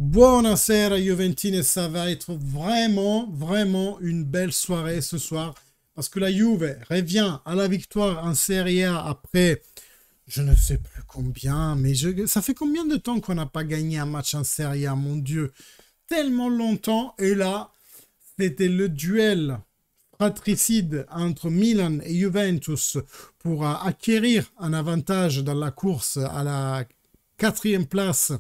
Buonasera Juventine, ça va être vraiment une belle soirée ce soir parce que la Juve revient à la victoire en Serie A après je ne sais plus combien, mais ça fait combien de temps qu'on n'a pas gagné un match en Serie A, mon Dieu, tellement longtemps. Et là, c'était le duel fratricide entre Milan et Juventus pour acquérir un avantage dans la course à la quatrième place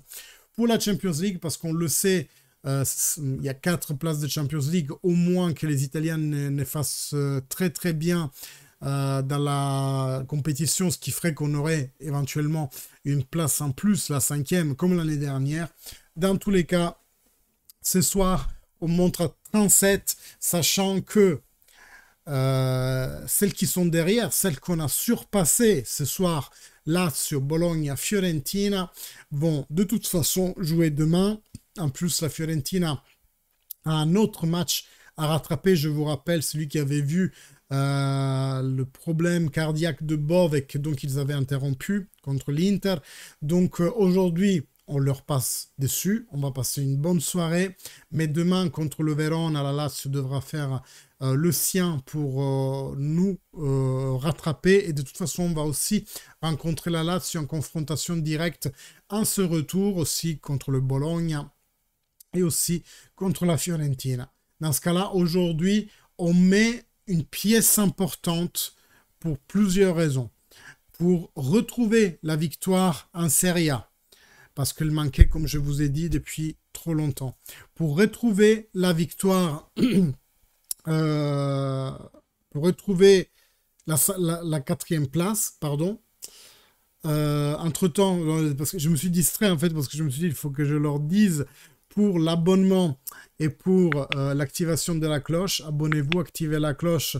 pour la Champions League, parce qu'on le sait, il y a 4 places de Champions League, au moins que les Italiens ne fassent très bien dans la compétition, ce qui ferait qu'on aurait éventuellement une place en plus, la cinquième, comme l'année dernière. Dans tous les cas, ce soir, on montre à 37, sachant que celles qui sont derrière, celles qu'on a surpassées ce soir, Lazio, Bologna, Fiorentina, vont de toute façon jouer demain. En plus, la Fiorentina a un autre match à rattraper. Je vous rappelle, celui qui avait vu le problème cardiaque de Bove, donc ils avaient interrompu contre l'Inter. Donc aujourd'hui, on leur passe dessus. On va passer une bonne soirée. Mais demain, contre le Verona, la Lazio devra faire le sien pour nous rattraper. Et de toute façon, on va aussi rencontrer la Lazio en confrontation directe en ce retour, aussi contre le Bologna et aussi contre la Fiorentina. Dans ce cas-là, aujourd'hui, on met une pièce importante pour plusieurs raisons. Pour retrouver la victoire en Serie A, parce qu'elle manquait, comme je vous ai dit, depuis trop longtemps. Pour retrouver la victoire, pour retrouver la quatrième place, pardon. Entre-temps, parce que je me suis distrait en fait, parce que je me suis dit, il faut que je leur dise pour l'abonnement et pour l'activation de la cloche. Abonnez-vous, activez la cloche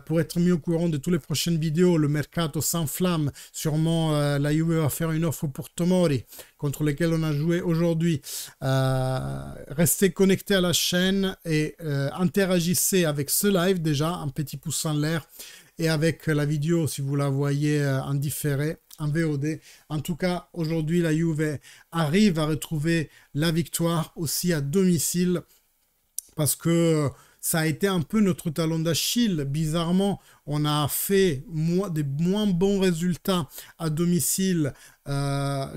pour être mis au courant de toutes les prochaines vidéos. Le mercato s'enflamme. Sûrement, la Juve va faire une offre pour Tomori, contre lequel on a joué aujourd'hui. Restez connectés à la chaîne et interagissez avec ce live déjà, un petit pouce en l'air, et avec la vidéo si vous la voyez en différé, en VOD. En tout cas, aujourd'hui, la Juve arrive à retrouver la victoire aussi à domicile, parce que ça a été un peu notre talon d'Achille. Bizarrement, on a fait des moins bons résultats à domicile qu'à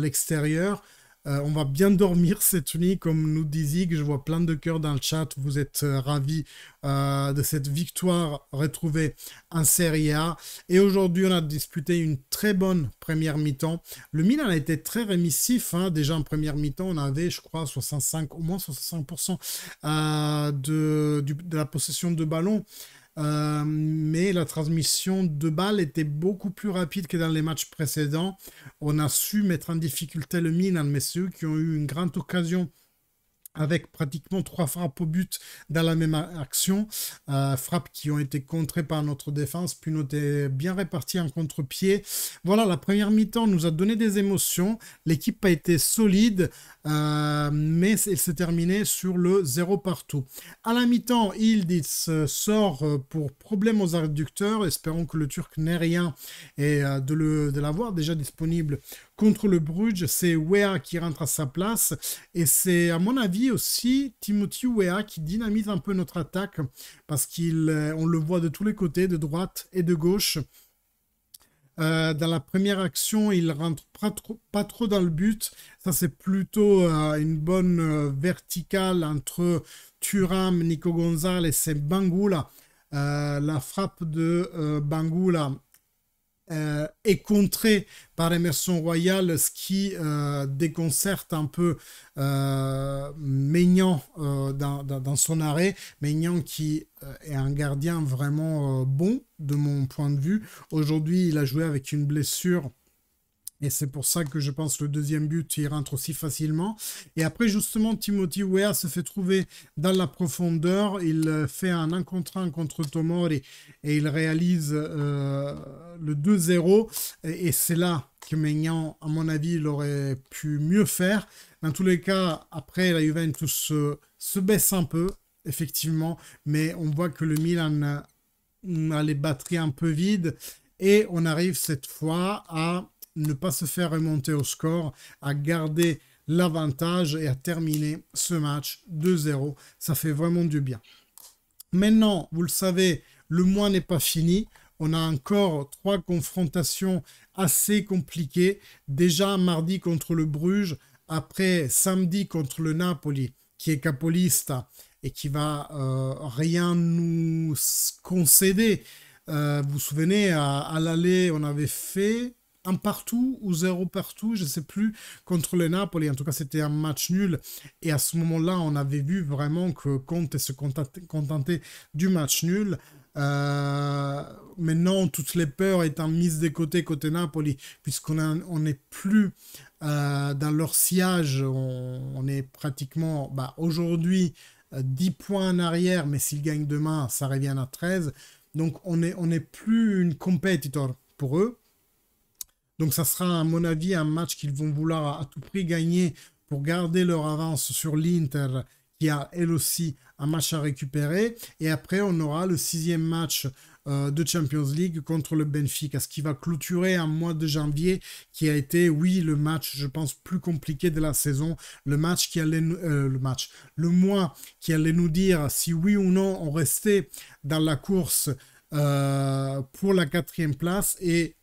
l'extérieur. On va bien dormir cette nuit, comme nous dit Zig. Je vois plein de cœurs dans le chat. Vous êtes ravis de cette victoire retrouvée en Serie A. Et aujourd'hui, on a disputé une très bonne première mi-temps. Le Milan a été très rémissif. Déjà en première mi-temps, on avait, je crois, au moins 65% de la possession de ballon. Mais la transmission de balles était beaucoup plus rapide que dans les matchs précédents. On a su mettre en difficulté le Milan, mais ceux qui ont eu une grande occasion avec pratiquement 3 frappes au but dans la même action, frappes qui ont été contrées par notre défense, puis nous était bien réparties en contre-pied. Voilà, la première mi-temps nous a donné des émotions, l'équipe a été solide, mais elle s'est terminée sur le 0 partout. À la mi-temps, Yildiz sort pour problème aux adducteurs, espérons que le Turc n'ait rien, et de l'avoir déjà disponible contre le Bruges. C'est Weah qui rentre à sa place, et c'est à mon avis aussi Timothy Weah qui dynamise un peu notre attaque, parce qu'on le voit de tous les côtés, de droite et de gauche. Dans la première action, il rentre pas trop dans le but. Ça, c'est plutôt une bonne verticale entre Thuram, Nico Gonzalez et Bangula. La frappe de Bangula est contré par Emerson Royal, ce qui déconcerte un peu Maignan dans son arrêt. Maignan qui est un gardien vraiment bon de mon point de vue. Aujourd'hui, il a joué avec une blessure. Et c'est pour ça que je pense que le deuxième but, il rentre aussi facilement. Et après, justement, Timothy Weah se fait trouver dans la profondeur. Il fait un 1 contre 1 contre Tomori et il réalise le 2-0. Et c'est là que Maignan, à mon avis, il aurait pu mieux faire. Dans tous les cas, après, la Juventus se baisse un peu, effectivement. Mais on voit que le Milan a les batteries un peu vides. Et on arrive cette fois à ne pas se faire remonter au score, à garder l'avantage et a terminé ce match 2-0. Ça fait vraiment du bien. Maintenant, vous le savez, le mois n'est pas fini. On a encore 3 confrontations assez compliquées. Déjà mardi contre le Bruges, après samedi contre le Napoli, qui est capolista et qui va rien nous concéder. Vous vous souvenez, à l'aller, on avait fait un partout ou 0 partout, je ne sais plus, contre le Napoli. En tout cas, c'était un match nul. Et à ce moment-là, on avait vu vraiment que Conte se contentait du match nul. Maintenant, toutes les peurs étant mises de côté Napoli, puisqu'on n'est plus dans leur sillage, on est pratiquement aujourd'hui 10 points en arrière, mais s'ils gagnent demain, ça revient à 13. Donc on n'est plus une compétiteur pour eux. Donc ça sera à mon avis un match qu'ils vont vouloir à tout prix gagner pour garder leur avance sur l'Inter, qui a elle aussi un match à récupérer. Et après on aura le 6e match de Champions League contre le Benfica, ce qui va clôturer un mois de janvier qui a été, oui, le match, je pense, plus compliqué de la saison, le match qui allait le mois qui allait nous dire si oui ou non on restait dans la course pour la 4e place. Et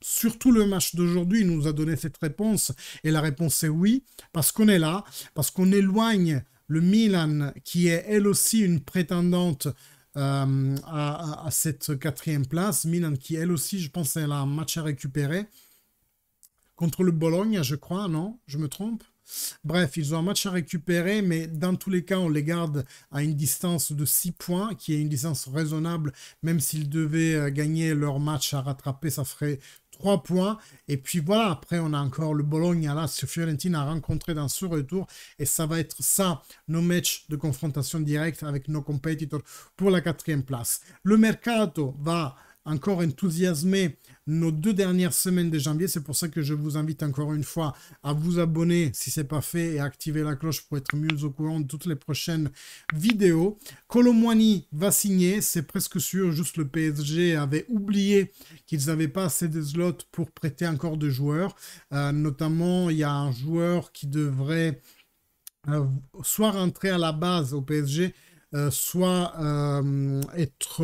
surtout le match d'aujourd'hui nous a donné cette réponse, et la réponse est oui, parce qu'on est là, parce qu'on éloigne le Milan, qui est elle aussi une prétendante à cette 4e place. Milan qui elle aussi, je pense, elle a un match à récupérer contre le Bologne, je crois, non? Je me trompe? Bref, ils ont un match à récupérer, mais dans tous les cas, on les garde à une distance de 6 points, qui est une distance raisonnable. Même s'ils devaient gagner leur match à rattraper, ça ferait 3 points. Et puis voilà, après, on a encore le Bologna, là, ce Fiorentina a rencontré dans ce retour. Et ça va être ça, nos matchs de confrontation directe avec nos compétiteurs pour la 4e place. Le mercato va encore enthousiasmer nos 2 dernières semaines de janvier. C'est pour ça que je vous invite encore une fois à vous abonner si ce n'est pas fait et à activer la cloche pour être mieux au courant de toutes les prochaines vidéos. Kolo Muani va signer, c'est presque sûr. Juste le PSG avait oublié qu'ils n'avaient pas assez de slots pour prêter encore de joueurs. Notamment, il y a un joueur qui devrait soit rentrer à la base au PSG, soit être,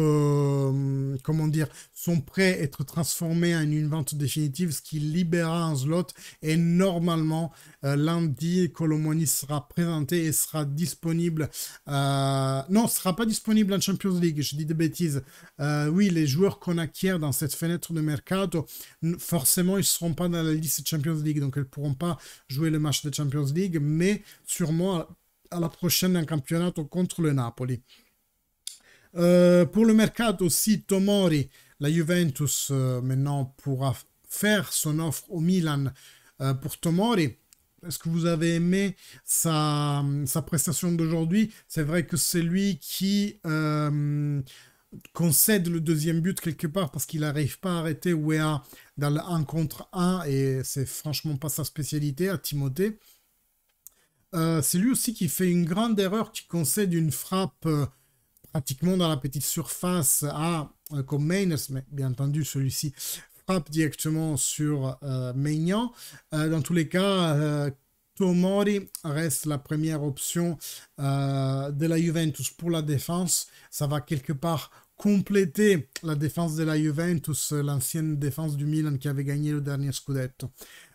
comment dire, sont prêts à être transformés en une vente définitive, ce qui libérera un slot. Et normalement, lundi, Kolo Muani sera présenté et sera disponible. Non, ce sera pas disponible en Champions League, je dis des bêtises. Oui, les joueurs qu'on acquiert dans cette fenêtre de mercato, forcément, ils ne seront pas dans la liste Champions League, donc ils ne pourront pas jouer le match de Champions League, mais sûrement à la prochaine en championnat contre le Napoli. Pour le mercato aussi, Tomori, la Juventus maintenant pourra faire son offre au Milan pour Tomori. Est-ce que vous avez aimé sa prestation d'aujourd'hui? C'est vrai que c'est lui qui concède le 2e but quelque part parce qu'il n'arrive pas à arrêter Weah dans le 1 contre 1 et c'est franchement pas sa spécialité à Timothée. C'est lui aussi qui fait une grande erreur, qui concède une frappe pratiquement dans la petite surface à comme Mainers, mais bien entendu celui-ci frappe directement sur Maignan. Dans tous les cas, Tomori reste la première option de la Juventus pour la défense. Ça va quelque part compléter la défense de la Juventus, l'ancienne défense du Milan qui avait gagné le dernier Scudetto.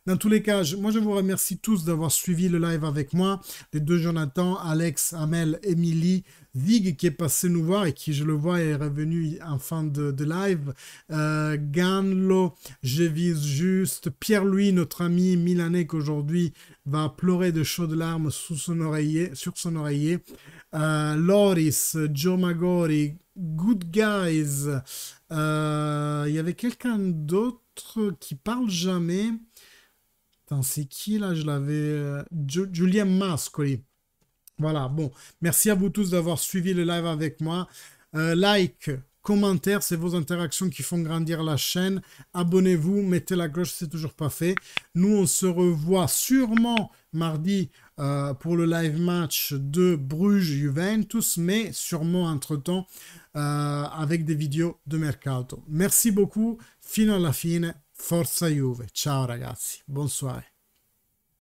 Dans tous les cas, moi je vous remercie tous d'avoir suivi le live avec moi. Les 2 Jonathan, Alex, Amel, Emily, Zig qui est passé nous voir et qui, je le vois, est revenu en fin de live. Ganlo, je vise juste. Pierre-Louis, notre ami milanais qu'aujourd'hui va pleurer de chaudes larmes sur son oreiller. Loris, Joe Magori, Good Guys. Il y avait quelqu'un d'autre qui parle jamais. Attends, c'est qui là? Je l'avais... Julien Mascoli. Voilà, bon. Merci à vous tous d'avoir suivi le live avec moi. Like, commentaire, c'est vos interactions qui font grandir la chaîne. Abonnez-vous, mettez la cloche, c'est toujours pas fait. Nous, on se revoit sûrement mardi pour le live match de Bruges-Juventus, mais sûrement entre-temps avec des vidéos de mercato. Merci beaucoup, fino alla fine. Forza Juve. Ciao ragazzi, buon soirée.